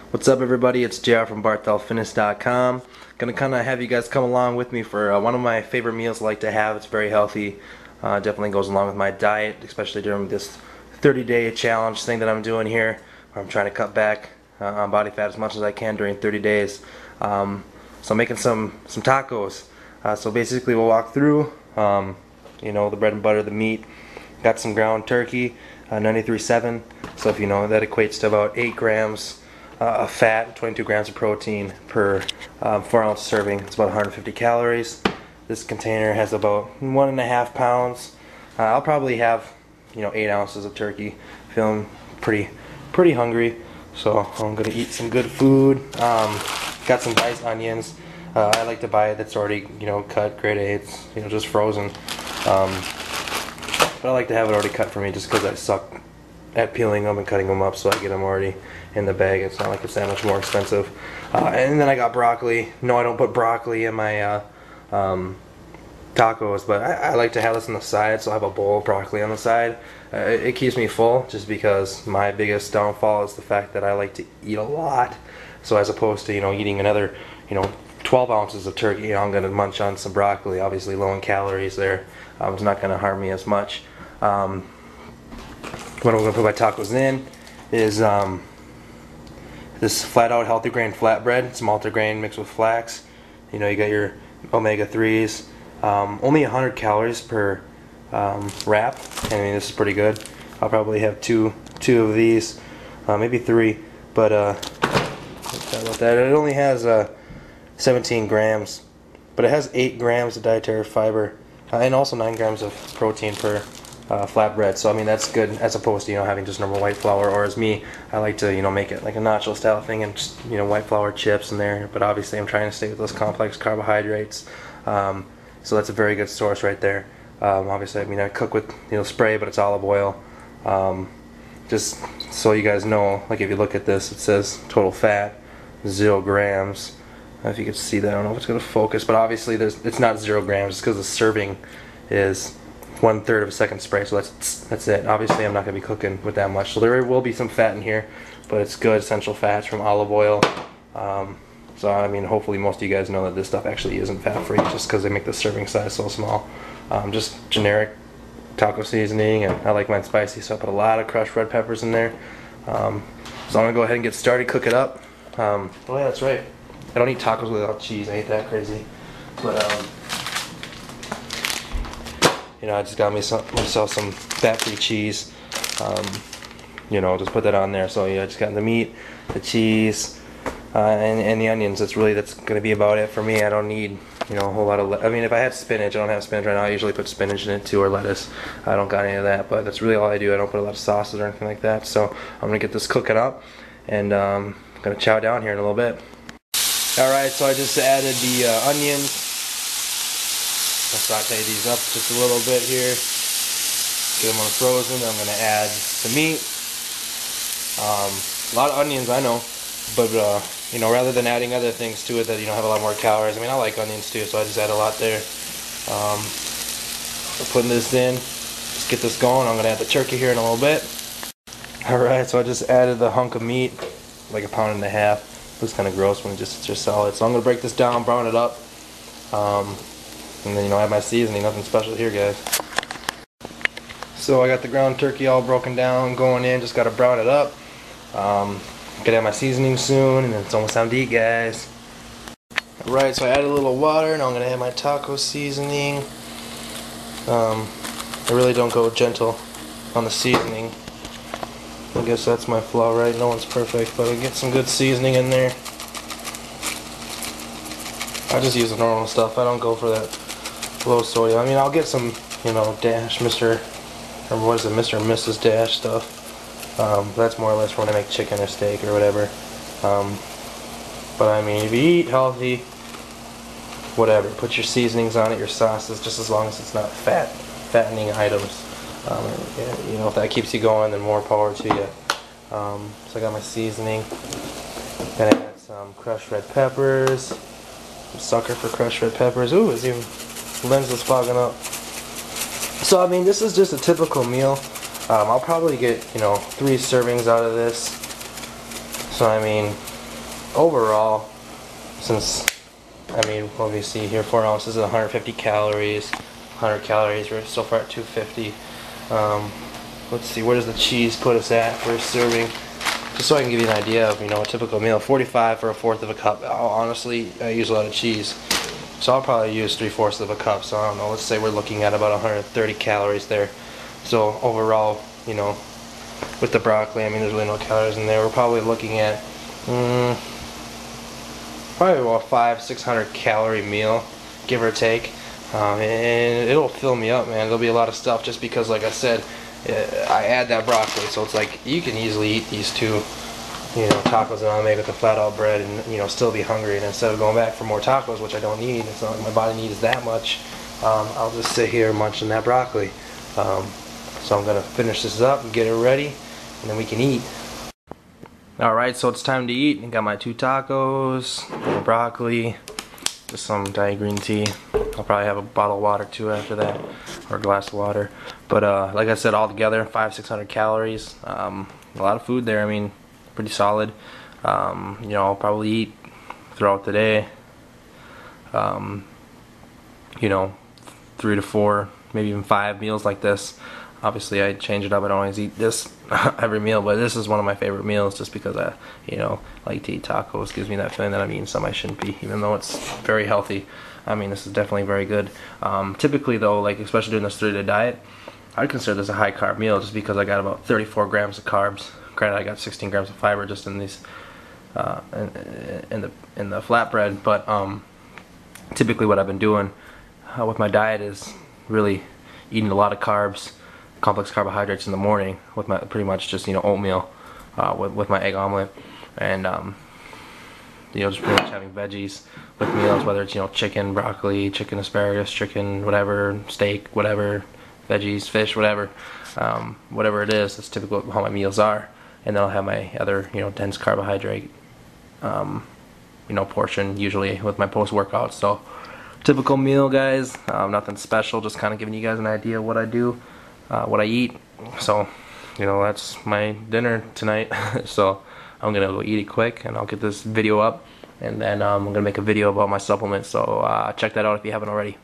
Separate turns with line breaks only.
What's up, everybody? It's JR from BarthelFitness.com. Gonna kind of have you guys come along with me for one of my favorite meals I like to have. It's very healthy. Definitely goes along with my diet, especially during this 30-day challenge thing that I'm doing here. I'm trying to cut back on body fat as much as I can during 30 days. So I'm making some tacos. So basically we'll walk through, the bread and butter, the meat. Got some ground turkey, 93.7. So if you know, that equates to about 8 grams of fat, 22 grams of protein per 4-ounce serving. It's about 150 calories. This container has about 1.5 pounds. I'll probably have 8 ounces of turkey. Feeling pretty hungry, so I'm gonna eat some good food. Got some diced onions. I like to buy it that's already cut, grade A. It's just frozen. But I like to have it already cut for me just because I suck at peeling them and cutting them up, so I get them already in the bag. It's not like it's that much more expensive. And then I got broccoli. No, I don't put broccoli in my tacos, but I like to have this on the side, so I have a bowl of broccoli on the side. It keeps me full, just because my biggest downfall is the fact that I like to eat a lot. So as opposed to eating another 12 ounces of turkey, I'm going to munch on some broccoli, obviously low in calories there. It's not going to harm me as much. What I'm going to put my tacos in is this flat out healthy grain flatbread. It's multigrain mixed with flax. You got your omega-3s. Only 100 calories per wrap. I mean, this is pretty good. I'll probably have two of these, maybe 3. But sorry about that. It only has 17 grams, but it has 8 grams of dietary fiber and also 9 grams of protein per flatbread. So I mean, that's good as opposed to having just normal white flour, or as me, I like to make it like a nacho style thing and just white flour chips in there. But obviously I'm trying to stay with those complex carbohydrates. So that's a very good source right there. Obviously, I mean, I cook with spray, but it's olive oil. Just so you guys know, like if you look at this, it says total fat 0 grams. If you can see that, I don't know if it's going to focus, but obviously it's not 0 grams. It's because the serving is 1/3 of a second spray, so that's it. Obviously, I'm not going to be cooking with that much, so there will be some fat in here, but it's good essential fats from olive oil. So I mean, hopefully most of you guys know that this stuff actually isn't fat-free, just because they make the serving size so small. Just generic taco seasoning, and I like mine spicy, so I put a lot of crushed red peppers in there. So I'm gonna go ahead and get started, cook it up. Oh yeah, that's right. I don't eat tacos without cheese. I ain't that crazy. But I just got myself some fat-free cheese. Just put that on there. So yeah, I just got the meat, the cheese, and the onions. That's gonna be about it for me. I don't need a whole lot of. I mean, if I had spinach, I don't have spinach right now. I usually put spinach in it too, or lettuce. I don't got any of that, but that's really all I do. I don't put a lot of sauces or anything like that. So I'm gonna get this cooking up, and I'm gonna chow down here in a little bit. Alright, so I just added the onions. I'll saute these up just a little bit here. Get them unfrozen. I'm going to add the meat. A lot of onions, I know. But, rather than adding other things to it that, have a lot more calories. I mean, I like onions too, so I just add a lot there. So putting this in. Let's get this going. I'm going to add the turkey here in a little bit. Alright, so I just added the hunk of meat, like 1.5 pounds. Looks kind of gross when it's just solid. So I'm going to break this down, brown it up, and then add my seasoning. Nothing special here, guys. So I got the ground turkey all broken down, going in. Just got to brown it up. Gonna add my seasoning soon, and then it's almost time to eat, guys. Alright, so I added a little water. Now I'm going to add my taco seasoning. I really don't go gentle on the seasoning. I guess that's my flaw, right? No one's perfect, but I get some good seasoning in there. I just use the normal stuff. I don't go for that low sodium. I mean, I'll get some, Dash, Mr. or what is it, Mr. and Mrs. Dash stuff. That's more or less when I make chicken or steak or whatever. But I mean, if you eat healthy, whatever, put your seasonings on it, your sauces, just as long as it's not fattening items. If that keeps you going, then more power to you. So I got my seasoning. Then I add some crushed red peppers. I'm a sucker for crushed red peppers. Ooh, it's even lens is fogging up. So I mean, this is just a typical meal. I'll probably get 3 servings out of this. So I mean, overall, since, I mean, what we see here, 4 ounces is 150 calories. 100 calories, we're so far at 250. Let's see, where does the cheese put us at for serving? Just so I can give you an idea of, you know, a typical meal. 45 for a fourth of a cup. Honestly, I use a lot of cheese, so I'll probably use 3/4 of a cup. So I don't know, let's say we're looking at about 130 calories there. So overall, you know, with the broccoli, I mean, there's really no calories in there. We're probably looking at probably about 500-600 calorie meal, give or take. And it'll fill me up, man. There'll be a lot of stuff just because, like I said, I add that broccoli, so it's like you can easily eat these two, you know, tacos that I make with the flat out bread, and you know, still be hungry. And instead of going back for more tacos, which I don't need, it's not like my body needs that much. I'll just sit here munching that broccoli. So I'm gonna finish this up and get it ready, and then we can eat. Alright, so it's time to eat. I got my 2 tacos, the broccoli, just some Diet green tea. I'll probably have a bottle of water too after that, or a glass of water. But like I said, all together, 500-600 calories. A lot of food there. I mean, pretty solid. You know, I'll probably eat throughout the day. You know, 3 to 4, maybe even 5 meals like this. Obviously, I change it up. I don't always eat this every meal, but this is one of my favorite meals just because I, you know, like to eat tacos. Gives me that feeling that I'm eating something I shouldn't be, even though it's very healthy. I mean, this is definitely very good. Typically, though, like especially during this 3-day diet, I'd consider this a high carb meal just because I got about 34 grams of carbs. Granted, I got 16 grams of fiber just in these, in the flatbread. But typically, what I've been doing with my diet is really eating a lot of carbs, complex carbohydrates in the morning with my pretty much just, you know, oatmeal with my egg omelet, and you know, just pretty much having veggies with meals, whether it's, you know, chicken, broccoli, chicken asparagus, chicken whatever, steak, whatever, veggies, fish, whatever, whatever it is. That's typically how my meals are. And then I'll have my other, you know, dense carbohydrate you know, portion usually with my post-workout. So typical meal, guys. Nothing special, just kind of giving you guys an idea of what I do, what I eat. So, you know, that's my dinner tonight. So I'm gonna go eat it quick, and I'll get this video up, and then I'm gonna make a video about my supplements. So check that out if you haven't already.